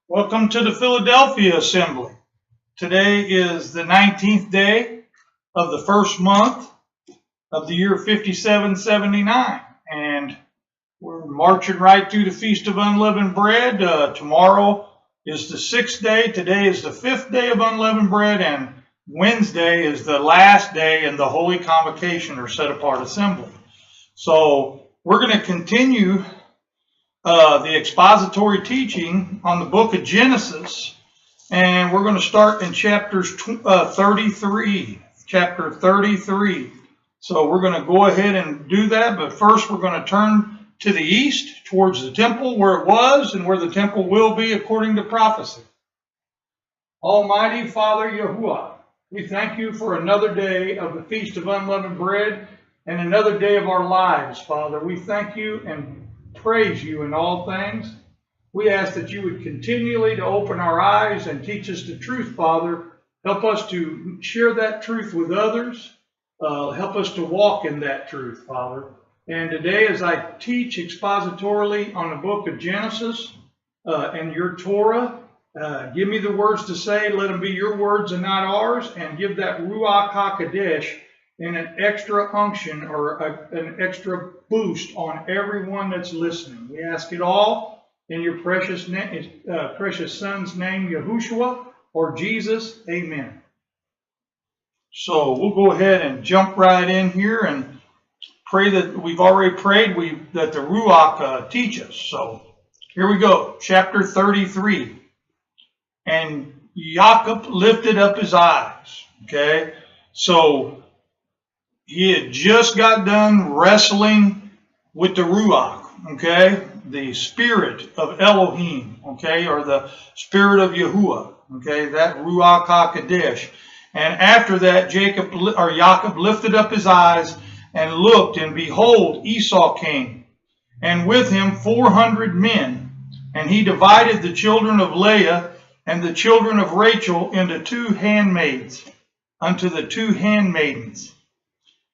Welcome to the Philadelphia Assembly. Today is the 19th day of the first month of the year 5779, and we're marching right through the Feast of Unleavened Bread. Tomorrow is the 6th day. Today is the 5th day of Unleavened Bread, and Wednesday is the last day in the Holy Convocation or Set Apart Assembly. So we're going to continue the expository teaching on the book of Genesis, and we're going to start in chapter 33. So we're going to go ahead and do that, but first we're going to turn to the east towards the temple where it was and where the temple will be according to prophecy. Almighty Father Yahuwah, we thank you for another day of the Feast of Unleavened Bread and another day of our lives, Father. We thank you and praise you in all things. We ask that you would continually to open our eyes and teach us the truth, Father. Help us to share that truth with others. Help us to walk in that truth, Father. And today, as I teach expositorily on the book of Genesis and your Torah, give me the words to say. Let them be your words and not ours. And give that Ruach HaKodesh and an extra unction or an extra boost on everyone that's listening. We ask it all in your precious Son's name, Yahushua, or Jesus. Amen. So we'll go ahead and jump right in here and pray that we've already prayed that the Ruach teach us. So here we go, chapter 33. And Jacob lifted up his eyes. Okay, so he had just got done wrestling with the Ruach, okay, the spirit of Elohim, okay, or the spirit of Yahuwah, okay, that Ruach HaKodesh. And after that, Jacob lifted up his eyes and looked, and behold, Esau came, and with him 400 men. And he divided the children of Leah and the children of Rachel into 2 handmaids, unto the 2 handmaidens.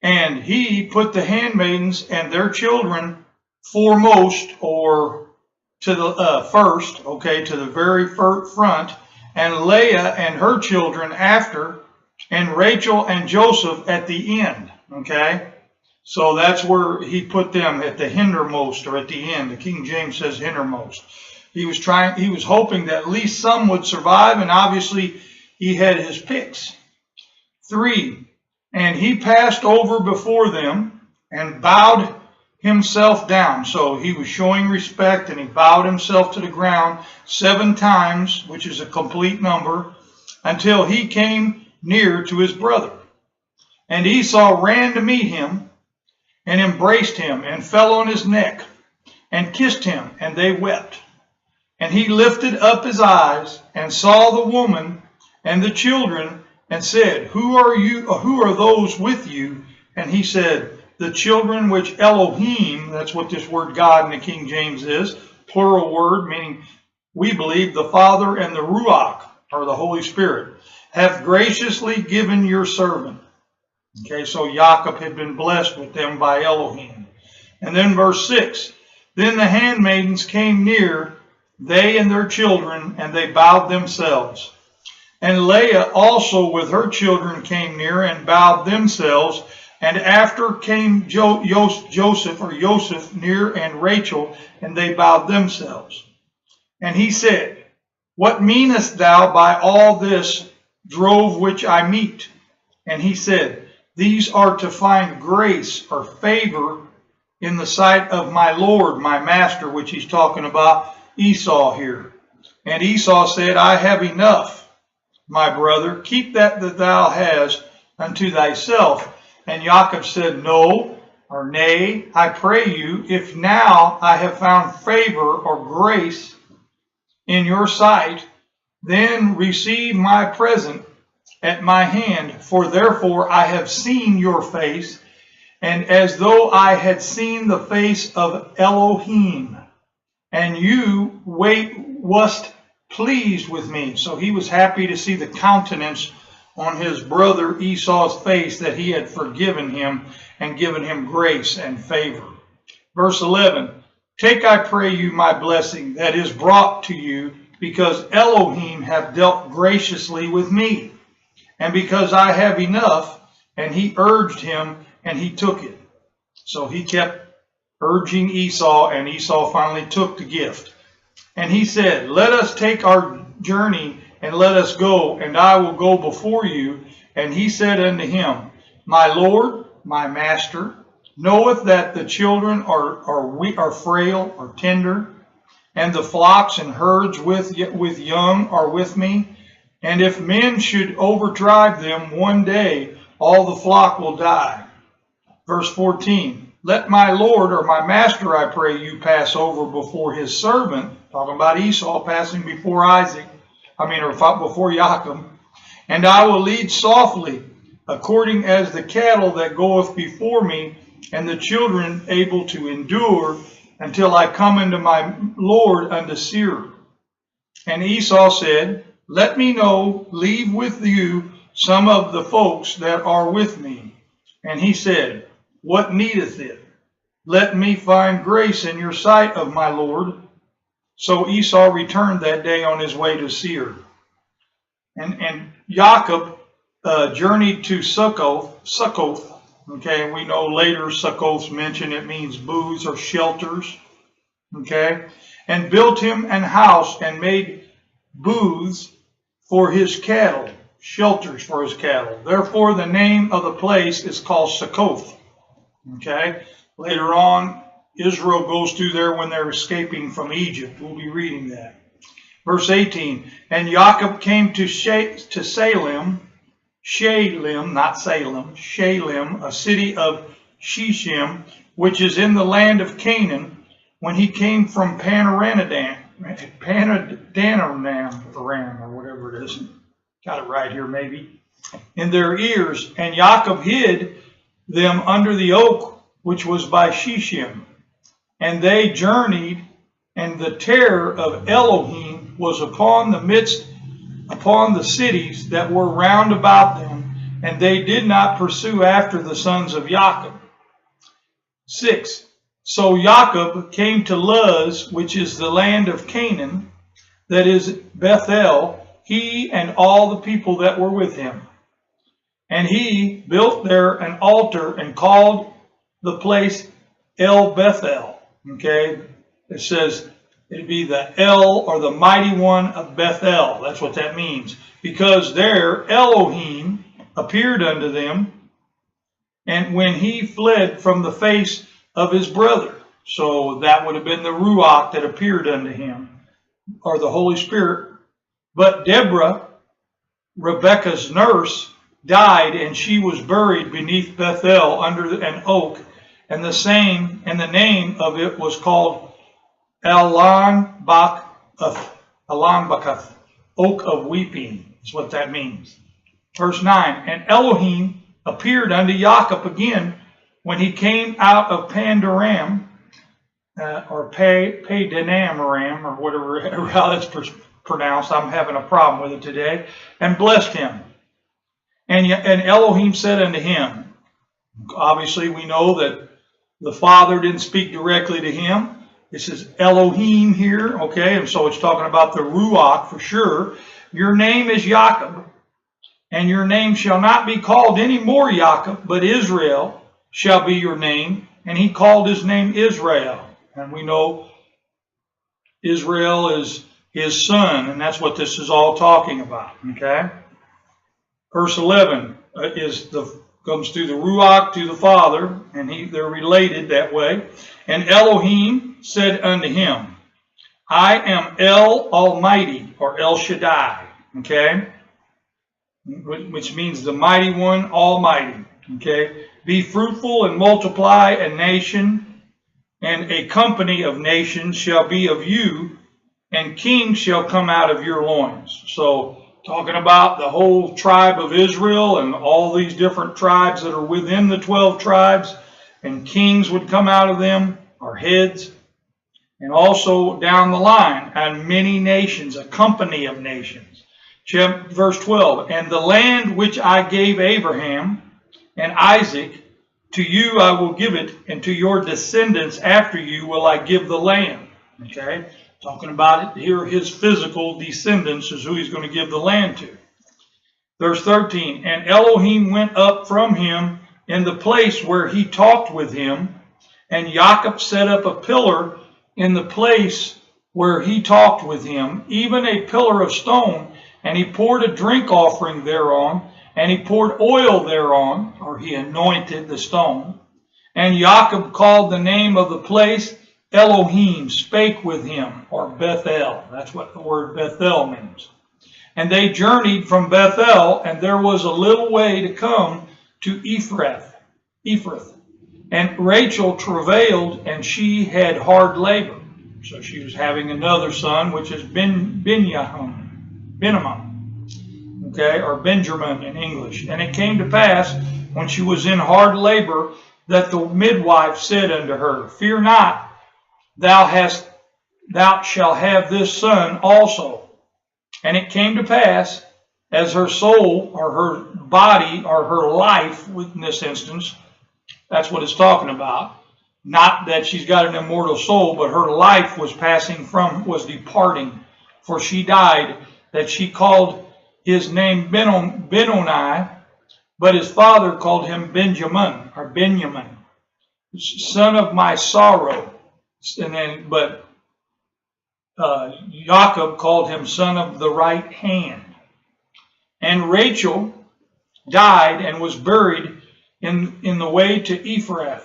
And he put the handmaidens and their children foremost, or to the first, okay, to the very front, and Leah and her children after, and Rachel and Joseph at the end, okay? So that's where he put them, at the hindermost or at the end. The King James says hindermost. He was hoping that at least some would survive, and obviously he had his picks. 3. And he passed over before them and bowed himself down. So he was showing respect, and he bowed himself to the ground 7 times, which is a complete number, until he came near to his brother. And Esau ran to meet him and embraced him and fell on his neck and kissed him, and they wept. And he lifted up his eyes and saw the woman and the children, and said, Who are those with you? And he said, the children which Elohim, that's what this word God in the King James is, plural word, meaning we believe the Father and the Ruach, or the Holy Spirit, have graciously given your servant. Okay, so Jacob had been blessed with them by Elohim. And then verse 6, Then the handmaidens came near, they and their children, and they bowed themselves. And Leah also with her children came near and bowed themselves. And after came Joseph near, and Rachel, and they bowed themselves. And he said, What meanest thou by all this drove which I meet? And he said, These are to find grace or favor in the sight of my Lord, my master, which he's talking about Esau here. And Esau said, I have enough, my brother, keep that thou hast unto thyself. And Jacob said, No, or nay, I pray you, if now I have found favor or grace in your sight, then receive my present at my hand, for therefore I have seen your face, and as though I had seen the face of Elohim, and you wast pleased with me. So he was happy to see the countenance on his brother Esau's face, that he had forgiven him and given him grace and favor. Verse 11, Take, I pray you, my blessing that is brought to you because Elohim have dealt graciously with me, and because I have enough. And he urged him, and he took it. So he kept urging Esau, and Esau finally took the gift. And he said, let us take our journey, and let us go, and I will go before you. And he said unto him, my Lord, my master, knoweth that the children are frail or tender, and the flocks and herds with young are with me. And if men should overdrive them one day, all the flock will die. Verse 14, let my Lord or my master, I pray you, pass over before his servant, talking about Esau passing before before Jacob, and I will lead softly, according as the cattle that goeth before me, and the children able to endure, until I come unto my Lord unto Seir. And Esau said, let me leave with you some of the folks that are with me. And he said, what needeth it? Let me find grace in your sight of my Lord. So Esau returned that day on his way to Seir. And Jacob journeyed to Succoth. Okay, and we know later Succoth's mentioned, it means booths or shelters. Okay, and built him an house and made booths for his cattle, shelters for his cattle. Therefore, the name of the place is called Succoth. Okay, later on, Israel goes through there when they're escaping from Egypt. We'll be reading that. Verse 18, and Jacob came to Shalem, not Salem, Shalem, a city of Shechem, which is in the land of Canaan, when he came from Padanam, or whatever it is. Got it right here, maybe. In their ears, and Jacob hid them under the oak, which was by Shechem. And they journeyed, and the terror of Elohim was upon the cities that were round about them, and they did not pursue after the sons of Jacob. 6. So Jacob came to Luz, which is the land of Canaan, that is Bethel, he and all the people that were with him. And he built there an altar and called the place El Bethel. Okay, it says it'd be the El, or the mighty one of Bethel. That's what that means. Because there Elohim appeared unto them, and when he fled from the face of his brother. So that would have been the Ruach that appeared unto him, or the Holy Spirit. But Deborah, Rebekah's nurse, died, and she was buried beneath Bethel under an oak, and the name of it was called Alon Bakath, oak of weeping, is what that means. Verse 9, and Elohim appeared unto Jacob again when he came out of Pandaram, or Padanamaram, or whatever how that's pronounced. I'm having a problem with it today. And blessed him. And Elohim said unto him, obviously we know that the Father didn't speak directly to him. This is Elohim here, okay? And so it's talking about the Ruach for sure. Your name is Jacob, and your name shall not be called any more Jacob, but Israel shall be your name. And he called his name Israel. And we know Israel is his son, and that's what this is all talking about, okay? Verse 11 comes through the Ruach to the Father, and they're related that way. And Elohim said unto him, I am El Almighty, or El Shaddai, okay? Which means the mighty one, almighty, okay? Be fruitful and multiply, a nation and a company of nations shall be of you, and kings shall come out of your loins. So, talking about the whole tribe of Israel and all these different tribes that are within the 12 tribes, and kings would come out of them, or heads. And also down the line, and many nations, a company of nations. Verse 12, and the land which I gave Abraham and Isaac, to you I will give it, and to your descendants after you will I give the land. Okay? Talking about it here, his physical descendants is who he's going to give the land to. Verse 13, and Elohim went up from him in the place where he talked with him, and Jacob set up a pillar in the place where he talked with him, even a pillar of stone, and he poured a drink offering thereon, and he poured oil thereon, or he anointed the stone. And Jacob called the name of the place Elohim, spake with him, or Bethel. That's what the word Bethel means. And they journeyed from Bethel, and there was a little way to come to Ephrath. And Rachel travailed, and she had hard labor. So she was having another son, which is Benjamin, okay, or Benjamin in English. And it came to pass, when she was in hard labor, that the midwife said unto her, fear not, thou shalt have this son also. And it came to pass, as her soul, or her body, or her life, in this instance, that's what it's talking about. Not that she's got an immortal soul, but her life was was departing. For she died, that she called his name Benoni, but his father called him Benjamin, son of my sorrow. And then, Jacob called him son of the right hand. And Rachel died and was buried in the way to Ephrath,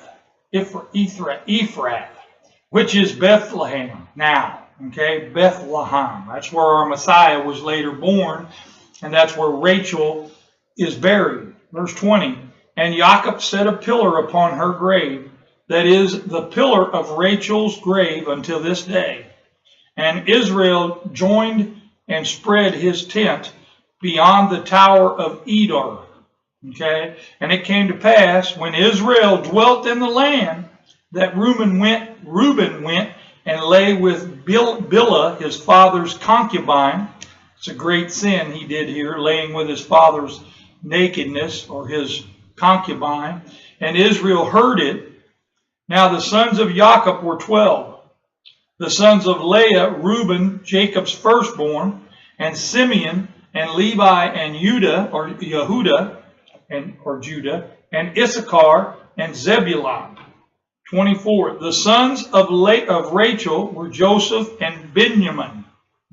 which is Bethlehem now. Okay, Bethlehem. That's where our Messiah was later born, and that's where Rachel is buried. Verse 20, and Jacob set a pillar upon her grave, that is the pillar of Rachel's grave until this day. And Israel joined and spread his tent beyond the tower of Edar. Okay, and it came to pass, when Israel dwelt in the land, that Reuben went and lay with Bilhah, his father's concubine. It's a great sin he did here, laying with his father's nakedness, or his concubine. And Israel heard it. Now the sons of Jacob were 12. The sons of Leah, Reuben, Jacob's firstborn, and Simeon, and Levi, and Yehuda, and Issachar, and Zebulun. 24. The sons of Rachel were Joseph and Benjamin.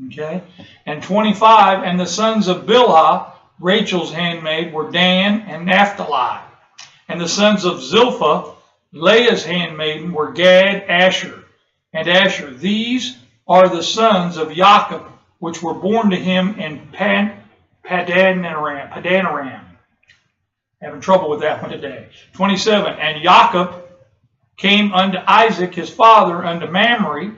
Okay. And 25. And the sons of Bilhah, Rachel's handmaid, were Dan and Naphtali. And the sons of Zilpah, Leah's handmaiden, were Gad, Asher, and Asher. These are the sons of Jacob, which were born to him in Padanaram. Having trouble with that one today. 27. And Jacob came unto Isaac his father unto Mamre,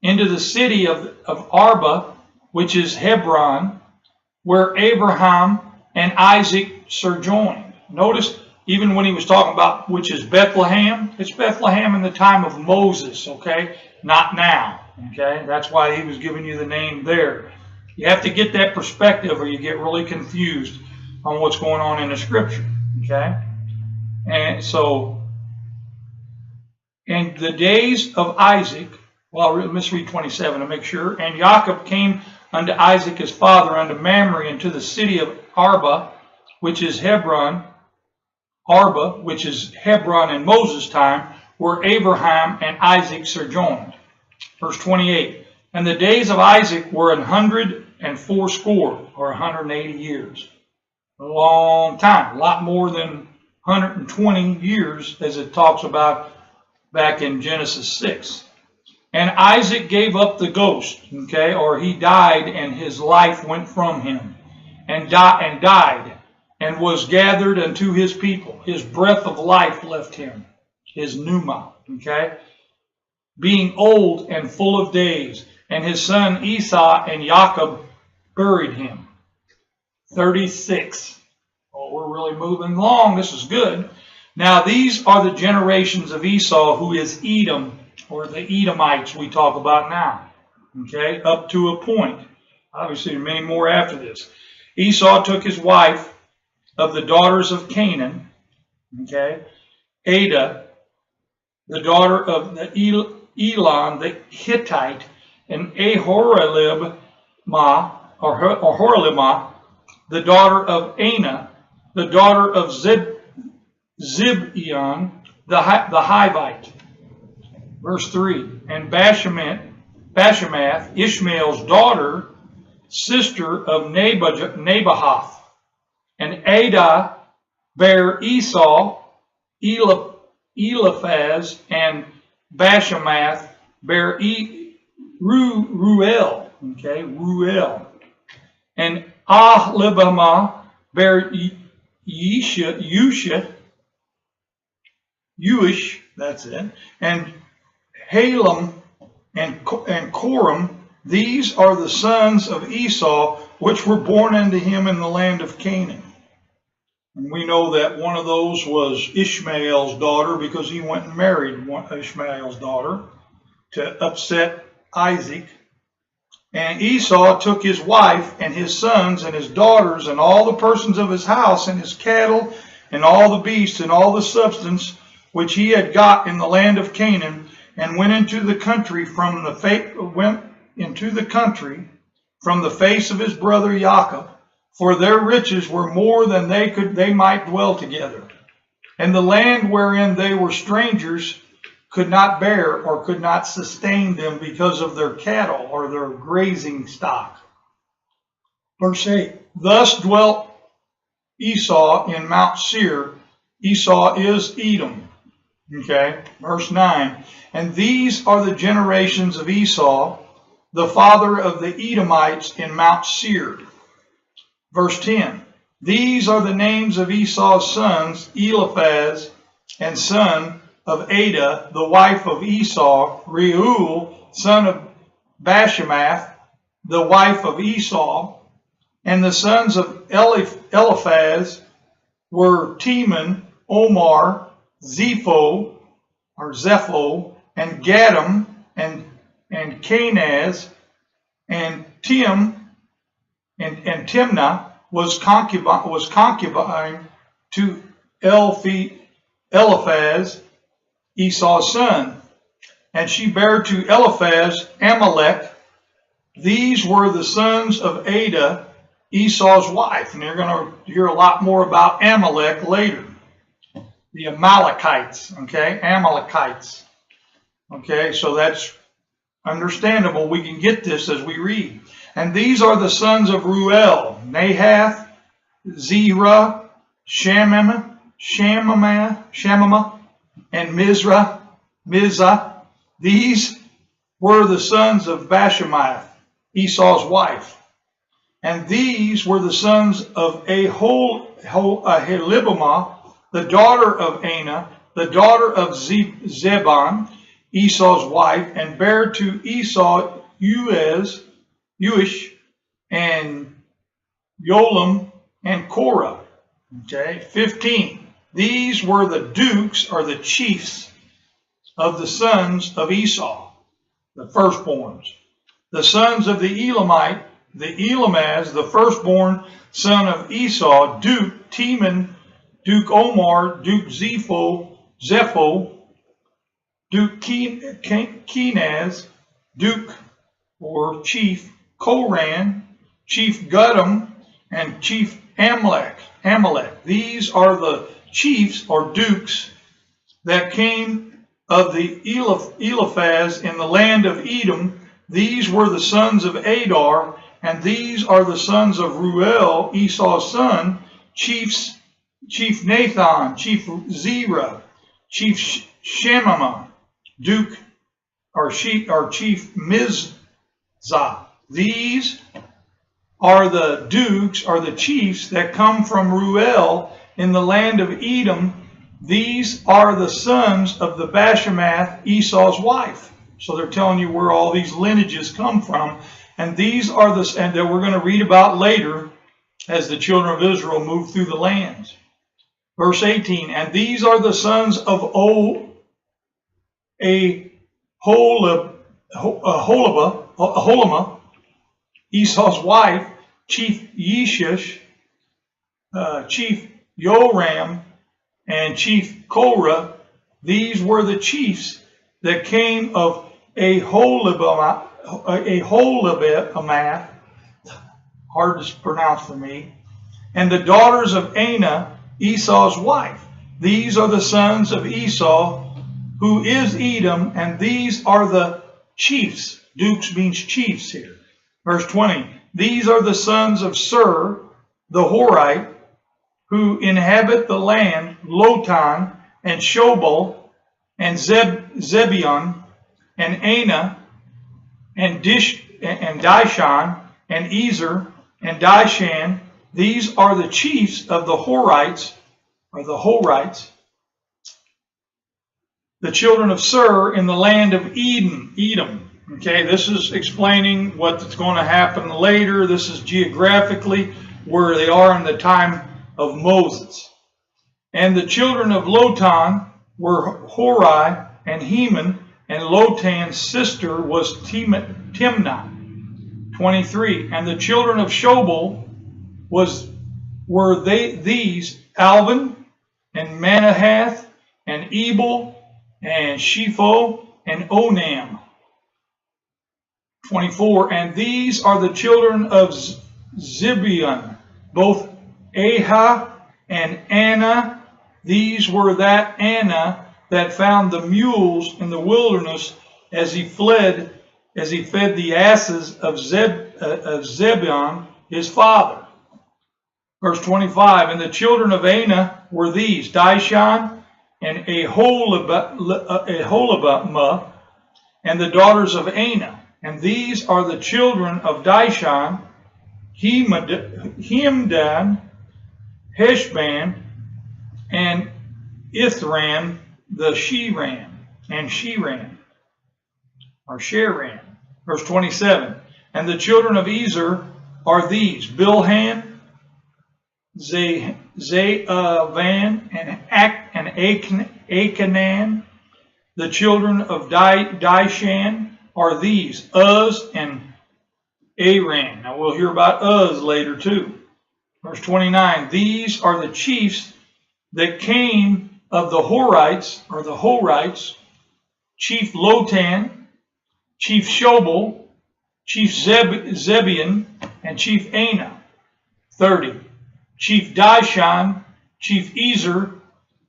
into the city of Arba, which is Hebron, where Abraham and Isaac sojourned. Notice, even when he was talking about, which is Bethlehem, it's Bethlehem in the time of Moses, okay? Not now, okay? That's why he was giving you the name there. You have to get that perspective, or you get really confused on what's going on in the scripture, okay? And so, in the days of Isaac, well, let's read 27 to make sure. And Jacob came unto Isaac his father unto Mamre, into the city of Arba, which is Hebron, in Moses' time, where Abraham and Isaac sojourned. Verse 28. And the days of Isaac were 180, or 180 years. A long time, a lot more than 120 years, as it talks about back in Genesis 6. And Isaac gave up the ghost, okay, or he died and his life went from him, and died, and was gathered unto his people. His breath of life left him, his pneuma, okay, being old and full of days. And his son Esau and Jacob buried him. 36. Oh, we're really moving along. This is good. Now these are the generations of Esau, who is Edom, or the Edomites we talk about now. Okay, up to a point. Obviously, many more after this. Esau took his wife of the daughters of Canaan, okay, Ada, the daughter of the Elon the Hittite, and Ahorolibmah, or Horolibmah, the daughter of Anah, the daughter of Zibeon, the Hivite. Verse 3, and Bashemath, Ishmael's daughter, sister of Nabahoth, and Adah bare Esau, Eliphaz, and Bashemath bare Ruel, okay, Ruel, and Ahlibamah bare Uish, that's it, and Halem and Coram. These are the sons of Esau, which were born unto him in the land of Canaan. And we know that one of those was Ishmael's daughter, because he went and married Ishmael's daughter to upset Isaac. And Esau took his wife and his sons and his daughters and all the persons of his house and his cattle and all the beasts and all the substance which he had got in the land of Canaan, and went into the country from the face of his brother Jacob, for their riches were more than they might dwell together. And the land wherein they were strangers could not bear or could not sustain them because of their cattle or their grazing stock. Verse 8, thus dwelt Esau in Mount Seir. Esau is Edom. Okay, verse 9, and these are the generations of Esau, the father of the Edomites in Mount Seir. Verse 10, these are the names of Esau's sons, Eliphaz, and son of Adah, the wife of Esau, Reuel, son of Bashemath, the wife of Esau, and the sons of Eliphaz were Teman, Omar, Zepho, and Gadim, and Kenaz, and Timnah was concubine to Eliphaz, Esau's son, and she bare to Eliphaz Amalek. These were the sons of Adah, Esau's wife, and you're going to hear a lot more about Amalek later. The Amalekites, okay, Amalekites. Okay, so that's understandable. We can get this as we read. And these are the sons of Ruel, Nahath, Zerah, Shamama, and Mizah. These were the sons of Bashemath, Esau's wife. And these were the sons of Aholibamah, the daughter of Anah, the daughter of Zebon, Esau's wife, and bare to Esau Uish, and Yolam, and Korah. Okay, 15. These were the dukes, or the chiefs, of the sons of Esau, the firstborns. The sons of the Elamite, the Elamaz, the firstborn son of Esau, Duke Teman, Duke Omar, Duke Zepho, Duke Kenaz, Duke or Chief Koran, Chief Gudam, and Chief Amalek. These are the chiefs or dukes that came of the Eliphaz in the land of Edom. These were the sons of Adar, and these are the sons of Ruel, Esau's son, Chief Nathan, Chief Zerah, Chief Shemama, Duke or Chief Mizah. These are the dukes, or the chiefs that come from Ruel in the land of Edom. These are the sons of the Bashemath, Esau's wife. So they're telling you where all these lineages come from. And these are and that we're going to read about later as the children of Israel move through the lands. Verse 18, and these are the sons of Aholibah, Esau's wife, Chief Yeshish, Chief Yoram, and Chief Korah. These were the chiefs that came of Aholibamah, Aholibamath, hard to pronounce for me, and the daughters of Anah, Esau's wife. These are the sons of Esau, who is Edom, and these are the chiefs. Dukes means chiefs here. Verse 20, these are the sons of Sur, the Horite, who inhabit the land, Lotan, and Shobal, and Zebion, and Anah, and Dishan, and Ezer, and Dishan. These are the chiefs of the Horites, the children of Sur in the land of Edom. Okay, this is explaining what's going to happen later. This is geographically where they are in the time of Moses. And the children of Lotan were Hori and Heman, and Lotan's sister was Timnah. 23. And the children of Shobal were these Alvan and Manahath and Ebal and Shepho and Onam. 24. And these are the children of Zibeon, both Ahah and Anah. These were that Anah that found the mules in the wilderness as he fed the asses of Zebulun his father. Verse 25, and the children of Anah were these, Dishan and Aholibamah, and the daughters of Anah. And these are the children of Dishan, Hemdan, Heshban, and Ithran, the Sheran. Verse 27, and the children of Ezer are these, Bilhan, Zeavan, and Achanan. The children of Dishan are these, Uz and Aran. Now we'll hear about Uz later too. Verse 29, these are the chiefs that came of the Horites, Chief Lotan, Chief Shobal, Chief Zebion, and Chief Anah. 30. Chief Dishan, Chief Ezer,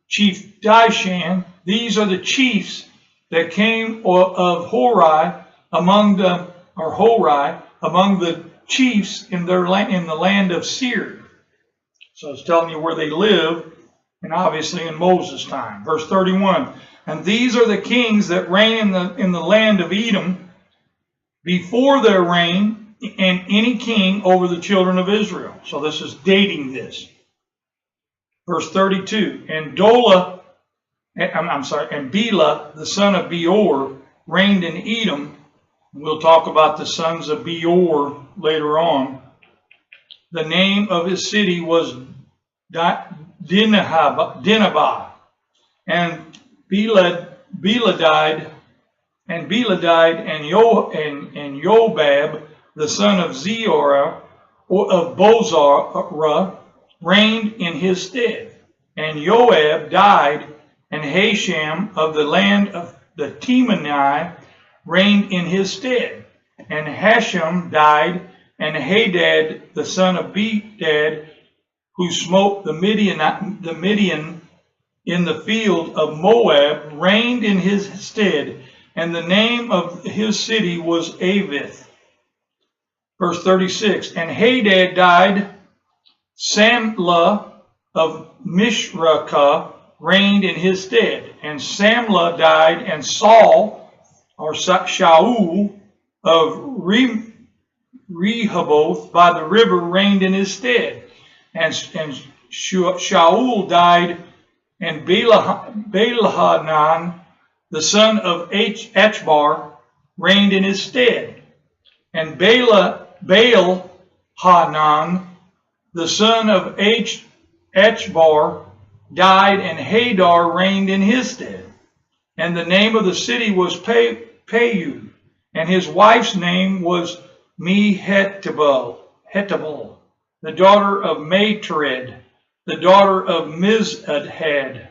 Chief Dishan. These are the chiefs that came of Hori among the chiefs in the land of Seir. So it's telling you where they live, and obviously in Moses' time. Verse 31. And these are the kings that reign in the land of Edom before their reign, and any king over the children of Israel. So this is dating this. Verse 32. And Bela, the son of Beor, reigned in Edom. We'll talk about the sons of Beor later on. The name of his city was Dinhabah. And Bela died, and Yobab, the son of Zeorah of Bozrah, reigned in his stead. And Joab died, and Hasham of the land of the Temani reigned in his stead. And Hasham died, and Hadad, the son of Bedad, who smote the Midian in the field of Moab, reigned in his stead, and the name of his city was Avith. Verse 36, and Hadad died, Samlah of Mishrakah reigned in his stead, and Samlah died, and Shaul of Rehoboth by the river reigned in his stead, and Shaul died, and Balahanan, the son of Achbar, reigned in his stead. And Baalhanan, the son of Achbar, died, and Hadar reigned in his stead. And the name of the city was Payud, and his wife's name was Mehetabel, the daughter of Matred, the daughter of Mizahab.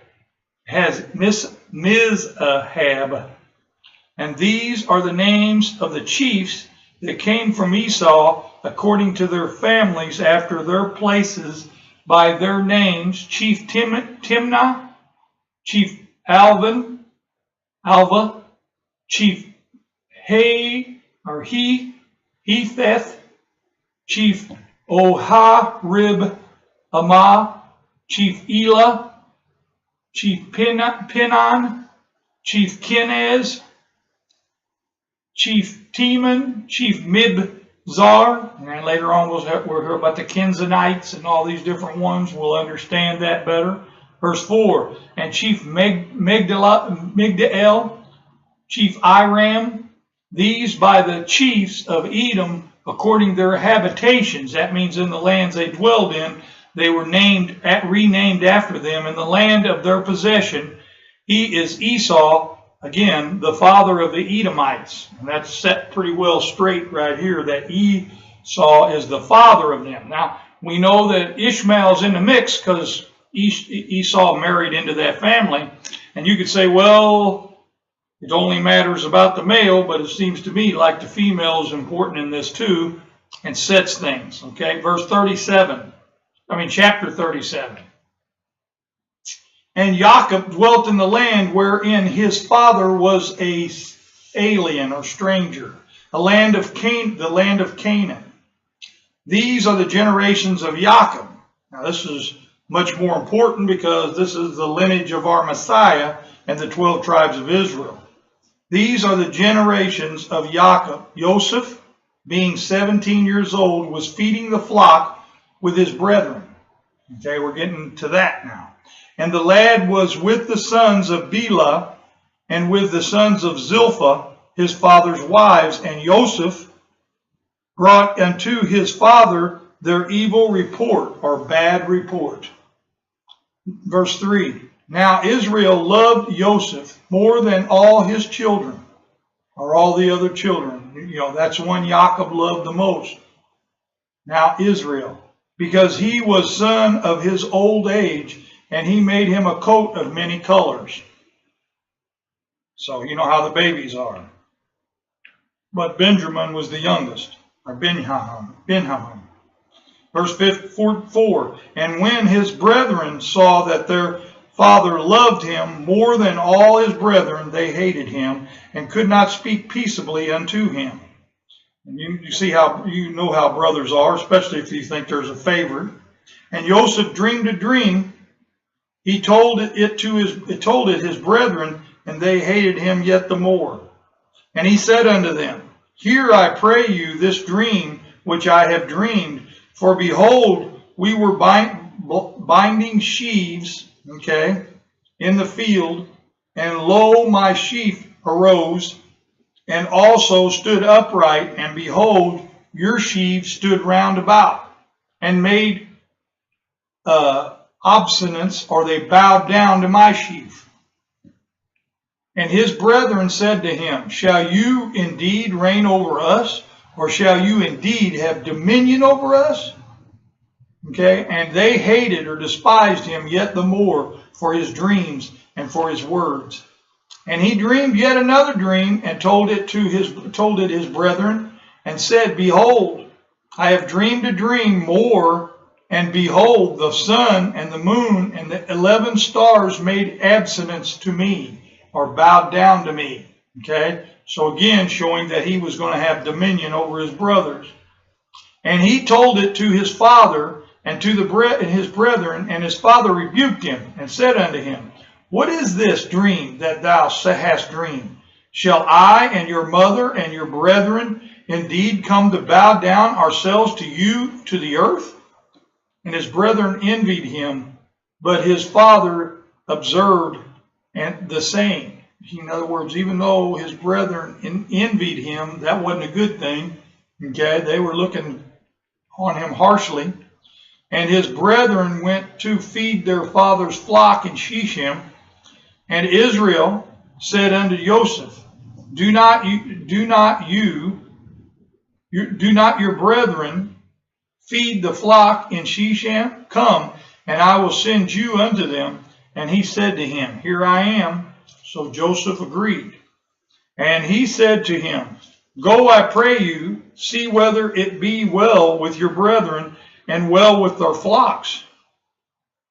And these are the names of the chiefs that came from Esau according to their families after their places by their names: Chief Timnah, Chief Alva, Chief Hepheth, Chief Oharib Amah, Chief Elah, Chief Pinon, Chief Kenez, Chief Teman, Chief Mibzar, and later on we'll hear about the Kenzanites and all these different ones. We'll understand that better. Verse 4, and Chief Migdal, Chief Iram, these by the chiefs of Edom according to their habitations. That means in the lands they dwelled in, they were renamed after them in the land of their possession. He is Esau, again, the father of the Edomites. And that's set pretty well straight right here, that Esau is the father of them. Now, we know that Ishmael's in the mix because Esau married into that family. And you could say, well, it only matters about the male, but it seems to me like the female is important in this too and sets things. Okay, chapter 37. And Jacob dwelt in the land wherein his father was a alien or stranger, the land of Canaan. These are the generations of Jacob. Now this is much more important because this is the lineage of our Messiah and the 12 tribes of Israel. These are the generations of Jacob. Joseph, being 17 years old, was feeding the flock with his brethren. Okay, we're getting to that now. And the lad was with the sons of Bela and with the sons of Zilpah, his father's wives. And Joseph brought unto his father their evil report, or bad report. Verse 3. Now Israel loved Joseph more than all his children, or all the other children. That's the one Jacob loved the most. Now Israel, because he was son of his old age, and he made him a coat of many colors. So you know how the babies are. But Benjamin was the youngest, or Benjamin. Verse 4, and when his brethren saw that their father loved him more than all his brethren, they hated him and could not speak peaceably unto him. And you see how, how brothers are, especially if you think there's a favorite. And Joseph dreamed a dream. He told it his brethren, and they hated him yet the more. And he said unto them, hear, I pray you, this dream which I have dreamed. For behold, we were binding sheaves, in the field, and lo, my sheaf arose, and also stood upright, and behold, your sheaves stood round about, and made obeisance, or they bowed down to my sheaf. And his brethren said to him, shall you indeed reign over us, or shall you indeed have dominion over us? And they hated or despised him yet the more for his dreams and for his words. And he dreamed yet another dream, and told it his brethren, and said, behold, I have dreamed a dream more, and behold, the sun and the moon and the 11 stars made obeisance to me, or bowed down to me. So again, showing that he was going to have dominion over his brothers. And he told it to his father and to his brethren, and his father rebuked him and said unto him, what is this dream that thou hast dreamed? Shall I and your mother and your brethren indeed come to bow down ourselves to you to the earth? And his brethren envied him, but his father observed the same. In other words, even though his brethren envied him, that wasn't a good thing. They were looking on him harshly. And his brethren went to feed their father's flock in Shechem. And Israel said unto Joseph, do not your brethren feed the flock in Shechem? Come, and I will send you unto them. And he said to him, here I am. So Joseph agreed. And he said to him, Go, I pray you, see whether it be well with your brethren and well with their flocks,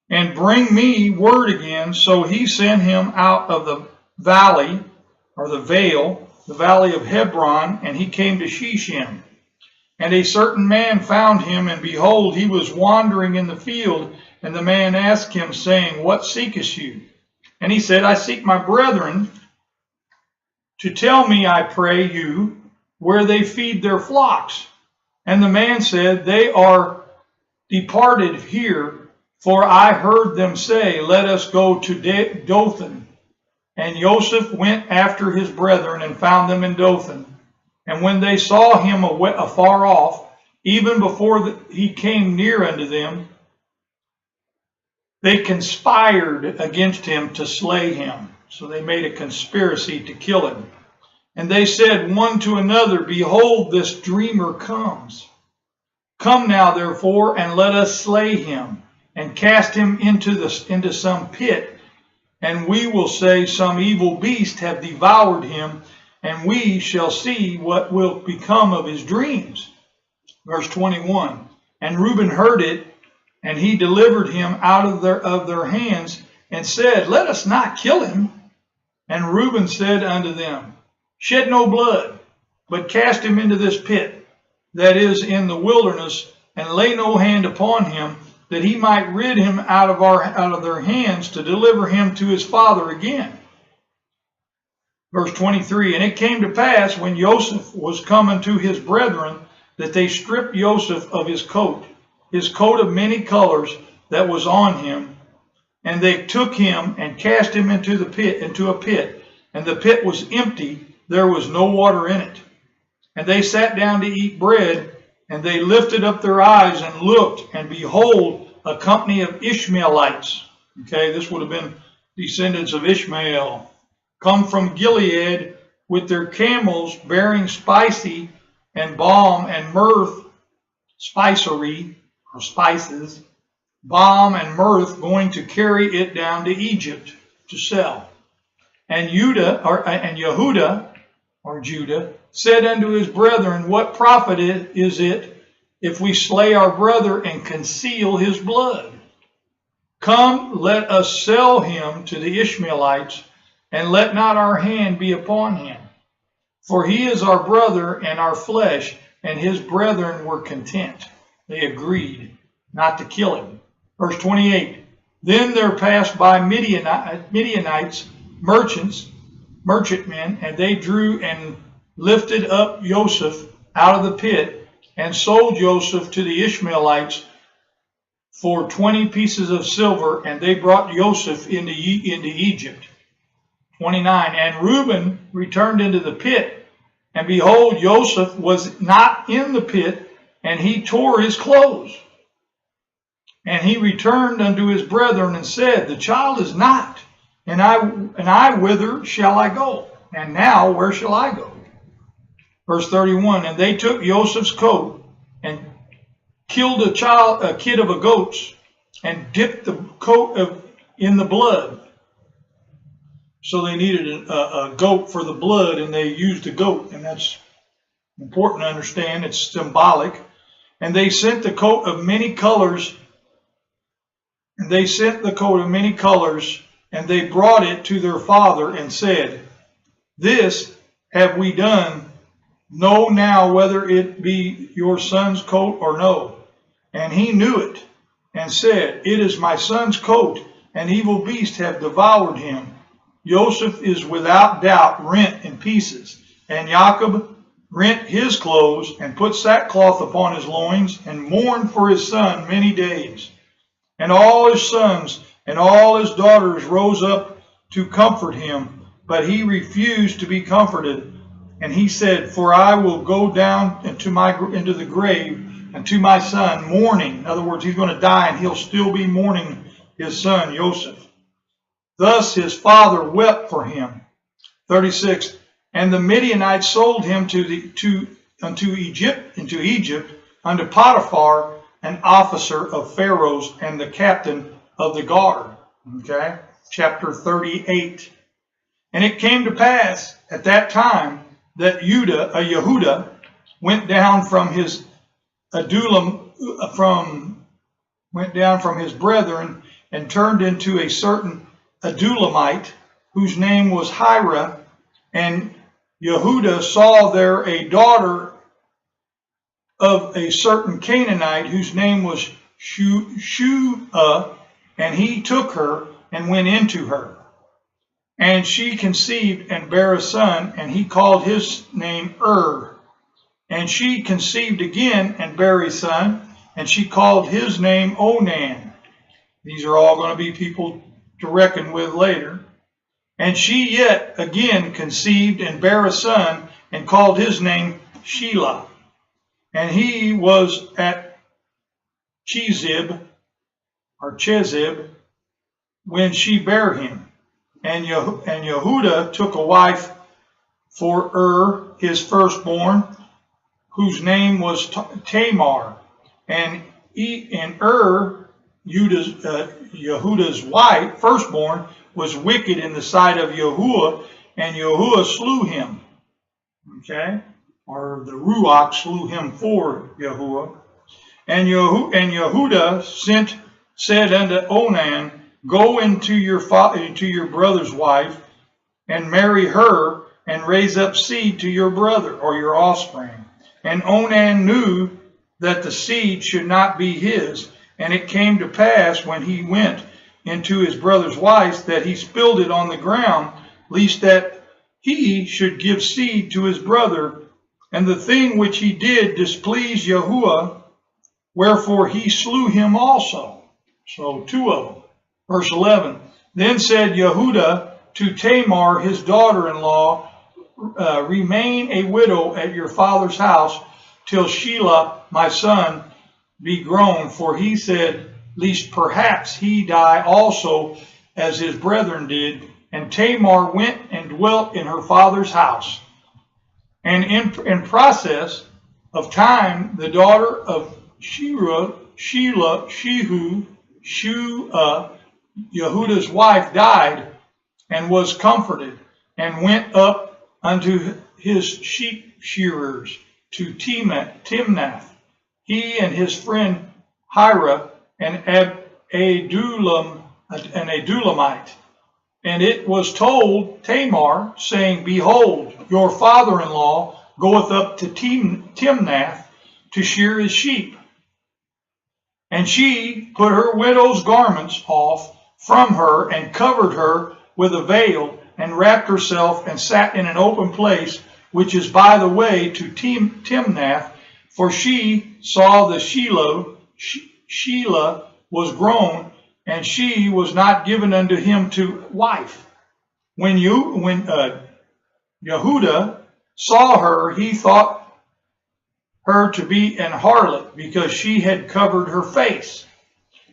and bring me word again. So he sent him out of the valley, or the vale, the valley of Hebron, and he came to Shechem. And a certain man found him, and behold, he was wandering in the field. And the man asked him, saying, What seekest you? And he said, I seek my brethren to tell me, I pray you, where they feed their flocks. And the man said, They are departed here, for I heard them say, Let us go to Dothan. And Joseph went after his brethren and found them in Dothan. And when they saw him afar off, even before he came near unto them, they conspired against him to slay him. So they made a conspiracy to kill him. And they said one to another, Behold, this dreamer comes. Come now, therefore, and let us slay him, and cast him into some pit. And we will say, Some evil beast have devoured him, and we shall see what will become of his dreams. Verse 21, And Reuben heard it, and he delivered him out of their hands, and said, Let us not kill him. And Reuben said unto them, Shed no blood, but cast him into this pit that is in the wilderness, and lay no hand upon him, that he might rid him out of their hands, to deliver him to his father again. Verse 23, And it came to pass, when Joseph was come unto his brethren, that they stripped Joseph of his coat of many colors that was on him, and they took him and cast him into a pit, and the pit was empty, there was no water in it. And they sat down to eat bread, and they lifted up their eyes and looked, and behold, a company of Ishmaelites. Okay, this would have been descendants of Ishmael, come from Gilead with their camels bearing spicy and balm and myrrh, spicery, or spices, balm and myrrh, going to carry it down to Egypt to sell. And Yehuda, or Judah, said unto his brethren, What profit is it if we slay our brother and conceal his blood? Come, let us sell him to the Ishmaelites, and let not our hand be upon him. For he is our brother and our flesh. And his brethren were content. They agreed not to kill him. Verse 28, Then there passed by Midianites, merchantmen, and they drew and lifted up Joseph out of the pit, and sold Joseph to the Ishmaelites for 20 pieces of silver, and they brought Joseph into Egypt. 29, And Reuben returned into the pit, and behold, Joseph was not in the pit, and he tore his clothes. And he returned unto his brethren and said, The child is not, and I whither shall I go? And now where shall I go? Verse 31, And they took Joseph's coat and killed a kid of a goats, and dipped the coat in the blood. So they needed a goat for the blood, and they used a goat, and that's important to understand. It's symbolic. And they sent the coat of many colors. And they sent the coat of many colors, and they brought it to their father, and said, This have we done. Know now whether it be your son's coat or no. And he knew it, and said, It is my son's coat, and evil beasts have devoured him. Joseph is without doubt rent in pieces. And Jacob rent his clothes, and put sackcloth upon his loins, and mourned for his son many days. And all his sons and all his daughters rose up to comfort him, but he refused to be comforted. And he said, For I will go down into the grave, and to my son mourning. In other words, he's going to die, and he'll still be mourning his son Joseph. Thus his father wept for him. 36. And the Midianites sold him into Egypt, unto Potiphar, an officer of Pharaoh's, and the captain of the guard. Okay, chapter 38. And it came to pass at that time that Yehuda went down from his brethren and turned into a certain Adulamite, whose name was Hira. And Yehuda saw there a daughter of a certain Canaanite, whose name was Shua, and he took her and went into her. And she conceived and bare a son, and he called his name And she conceived again and bare a son, and she called his name Onan. These are all going to be people to reckon with later. And she yet again conceived and bare a son, and called his name Shelah. And he was at Chezib, when she bare him. And Yehuda took a wife for his firstborn, whose name was Tamar. And Yehuda's wife, firstborn, was wicked in the sight of Yahuwah, and Yahuwah slew him. Okay? Or the Ruach slew him for Yahuwah. And Yehuda said unto Onan, Go into your brother's wife, and marry her, and raise up seed to your brother, or your offspring. And Onan knew that the seed should not be his. And it came to pass, when he went into his brother's wife, that he spilled it on the ground, lest that he should give seed to his brother. And the thing which he did displeased Yahuwah, wherefore he slew him also. So 2 of them. Verse 11. Then said Yehuda to Tamar, his daughter-in-law, Remain a widow at your father's house till Shelah, my son, be grown. For he said, Lest perhaps he die also, as his brethren did. And Tamar went and dwelt in her father's house. And in process of time, the daughter of Shua, Yehuda's wife, died, and was comforted, and went up unto his sheep shearers to Timnath, he and his friend Hira, and Adulamite. And it was told Tamar, saying, Behold, your father-in-law goeth up to Timnath to shear his sheep. And she put her widow's garments off from her, and covered her with a veil, and wrapped herself, and sat in an open place, which is by the way to Timnath, for she saw the Shelah was grown, and she was not given unto him to wife. When Yehuda saw her, he thought her to be an harlot, because she had covered her face.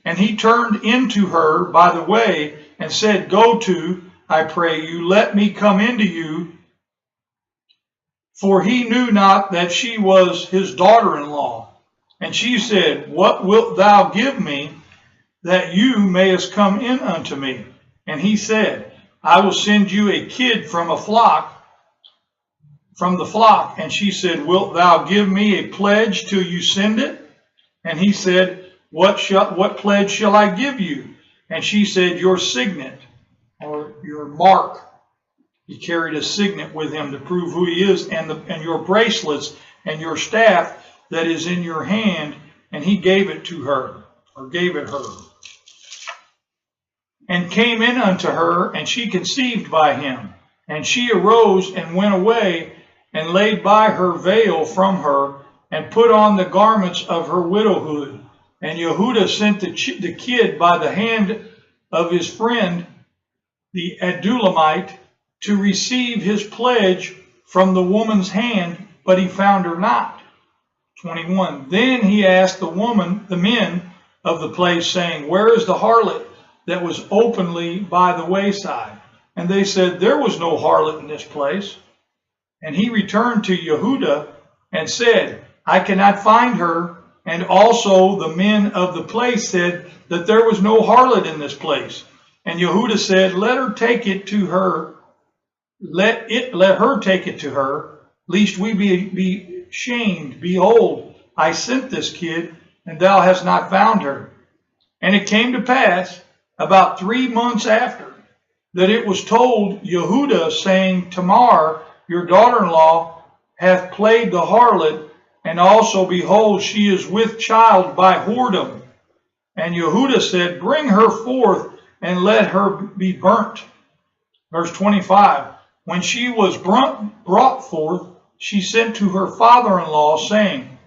And he turned into her by the way, and said, Go to, I pray you, let me come into you. For he knew not that she was his daughter-in-law. And she said, What wilt thou give me, that you mayest come in unto me? And he said, I will send you a kid from the flock. And she said, Wilt thou give me a pledge till you send it? And he said, What pledge shall I give you? And she said, Your signet, or your mark. He carried a signet with him to prove who he is, and your bracelets, and your staff that is in your hand. And he gave it to her, or gave it her. And came in unto her, and she conceived by him. And she arose and went away, and laid by her veil from her, and put on the garments of her widowhood. And Yehuda sent the kid by the hand of his friend, the Adulamite, to receive his pledge from the woman's hand, but he found her not. 21. Then he asked the men of the place, saying, Where is the harlot that was openly by the wayside? And they said, There was no harlot in this place. And he returned to Yehuda and said, I cannot find her. And also the men of the place said that there was no harlot in this place. And Yehuda said, Let her take it to her let her take it to her, lest we be shamed. Behold, I sent this kid, and thou hast not found her. And it came to pass, about 3 months after, that it was told Yehuda, saying, Tamar, your daughter-in-law, hath played the harlot, and also, behold, she is with child by whoredom. And Yehuda said, Bring her forth, and let her be burnt. Verse 25, when she was brought forth, she sent to her father-in-law, saying,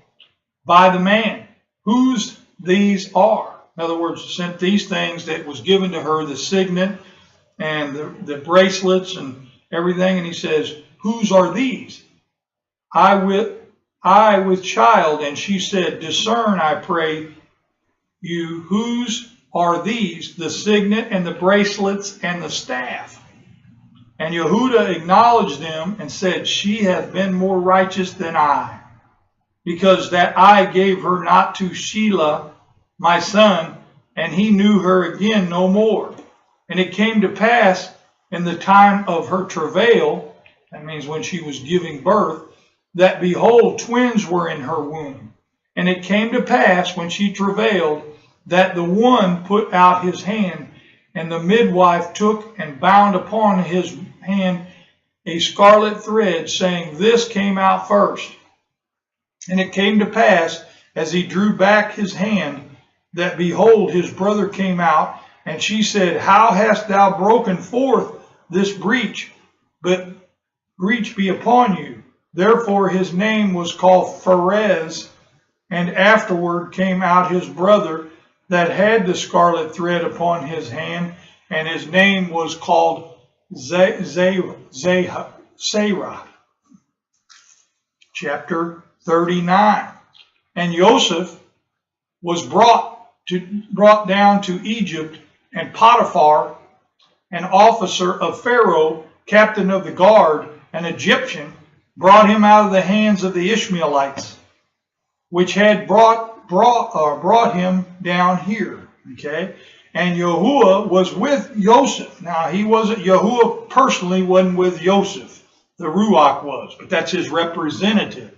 By the man, whose these are. In other words, sent these things that was given to her, the signet and the bracelets and everything. And he says, Whose are these? I with child. And she said, Discern, I pray you, whose are these, the signet and the bracelets and the staff? And Yehuda acknowledged them and said, She hath been more righteous than I, because that I gave her not to Shelah, my son, and he knew her again no more. And it came to pass in the time of her travail, that means when she was giving birth, that behold, twins were in her womb. And it came to pass when she travailed, that the one put out his hand, and the midwife took and bound upon his hand a scarlet thread, saying, This came out first. And it came to pass, as he drew back his hand, that behold, his brother came out, and she said, How hast thou broken forth this breach? But breach be upon you. Therefore his name was called Pharez. And afterward came out his brother that had the scarlet thread upon his hand, and his name was called Sarah. Chapter 39. And Joseph was brought down to Egypt, and Potiphar, an officer of Pharaoh, captain of the guard, an Egyptian, brought him out of the hands of the Ishmaelites, which had brought him down here. Okay, and Yahuwah was with Joseph. Now Yahuwah personally wasn't with Joseph. The Ruach was, but that's his representative.